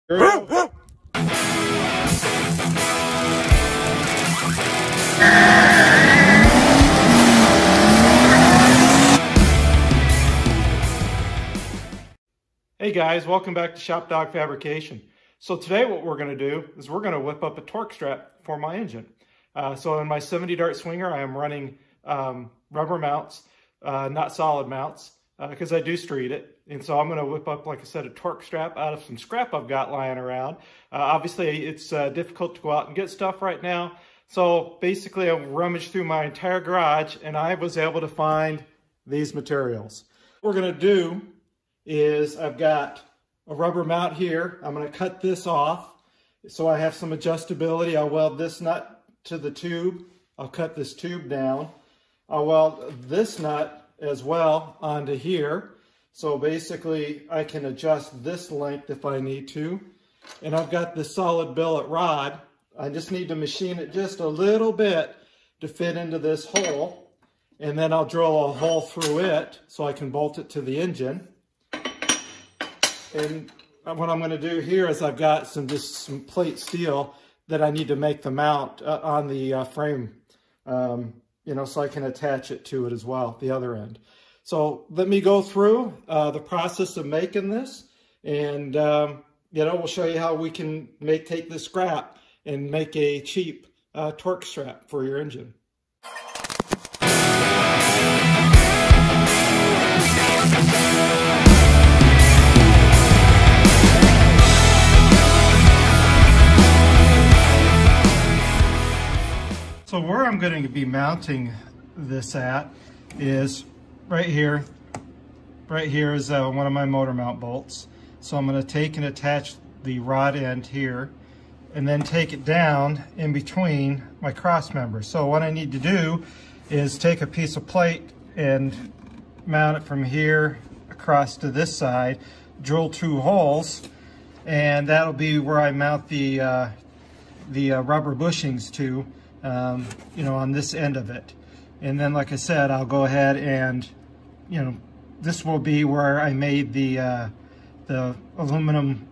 Hey guys, welcome back to Shop Dog Fabrication. So today what we're going to do is we're going to whip up a torque strap for my engine. So in my 70 Dart Swinger I am running rubber mounts, not solid mounts, because I do street it. And so I'm going to whip up, like I said, a torque strap out of some scrap I've got lying around. Obviously it's difficult to go out and get stuff right now. So basically I rummaged through my entire garage and I was able to find these materials. What we're going to do is I've got a rubber mount here. I'm going to cut this off so I have some adjustability. I'll weld this nut to the tube. I'll cut this tube down. I'll weld this nut as well onto here. So basically I can adjust this length if I need to. And I've got this solid billet rod. I just need to machine it just a little bit to fit into this hole. And then I'll drill a hole through it so I can bolt it to the engine. And what I'm going to do here is I've got some plate steel that I need to make the mount on the frame, so I can attach it to it as well, the other end. So let me go through the process of making this, and we'll show you how we can take this scrap and make a cheap torque strap for your engine. So where I'm going to be mounting this at is right here. Right here is one of my motor mount bolts. So I'm going to take and attach the rod end here and then take it down in between my cross members. So what I need to do is take a piece of plate and mount it from here across to this side, drill 2 holes, and that'll be where I mount the rubber bushings to. On this end of it. And then, like I said, I'll go ahead and, this will be where I made the aluminum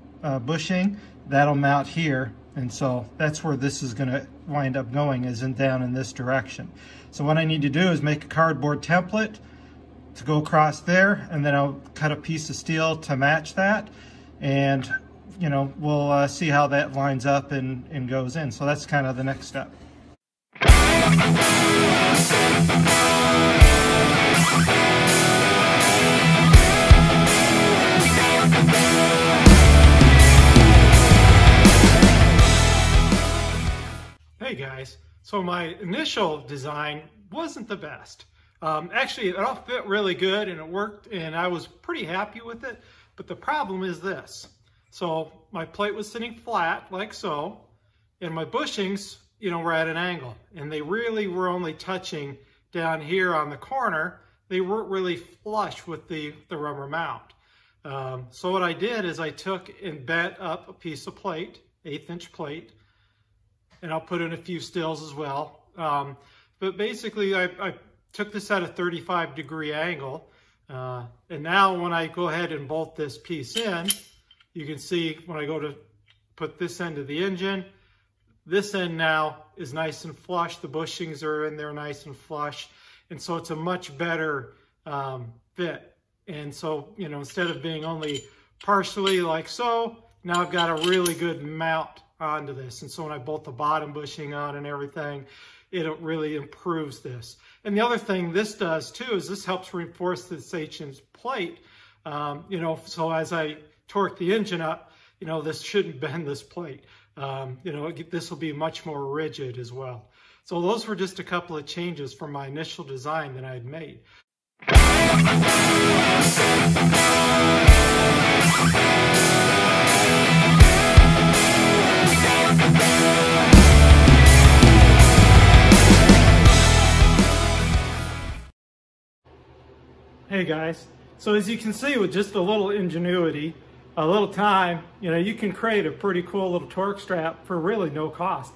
bushing. That'll mount here. And so that's where this is going to wind up going, is down in this direction. So what I need to do is make a cardboard template to go across there, and then I'll cut a piece of steel to match that. And, we'll see how that lines up and goes in. So that's kind of the next step. Hey guys, so my initial design wasn't the best. Actually, it all fit really good and it worked and I was pretty happy with it, but the problem is this. So my plate was sitting flat like so, and my bushings were at an angle, and they really were only touching down here on the corner. They weren't really flush with the rubber mount. So what I did is I took and bent up a piece of plate, 1/8" plate, and I'll put in a few stills as well. But basically I took this at a 35-degree angle, and now when I go ahead and bolt this piece in, you can see when I go to put this end of the engine, this end now is nice and flush. The bushings are in there nice and flush. And so it's a much better fit. And so, instead of being only partially like so, now I've got a really good mount onto this. And so when I bolt the bottom bushing on and everything, it really improves this. And the other thing this does too is this helps reinforce this engine's plate. So as I torque the engine up, this shouldn't bend this plate. This will be much more rigid as well. So those were just a couple of changes from my initial design that I had made. Hey guys, so as you can see, with just a little ingenuity, a little time, you can create a pretty cool little torque strap for really no cost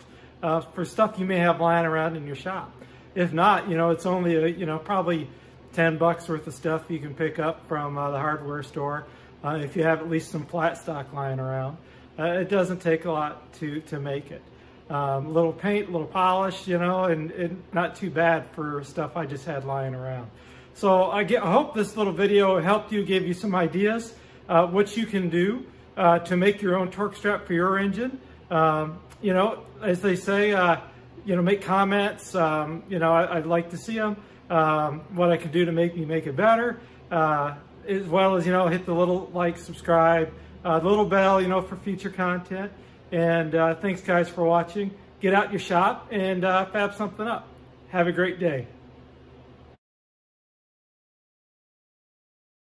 for stuff you may have lying around in your shop. If not, it's only probably $10 worth of stuff you can pick up from the hardware store if you have at least some flat stock lying around. It doesn't take a lot to make it. A little paint, a little polish, you know, and not too bad for stuff I just had lying around. So I hope this little video helped you, gave you some ideas what you can do to make your own torque strap for your engine. You know, as they say, you know, make comments. You know, I'd like to see them. What I can do to make it better, as well as, you know, hit the little like, subscribe, the little bell, you know, for future content. And thanks guys for watching. Get out your shop and fab something up. Have a great day.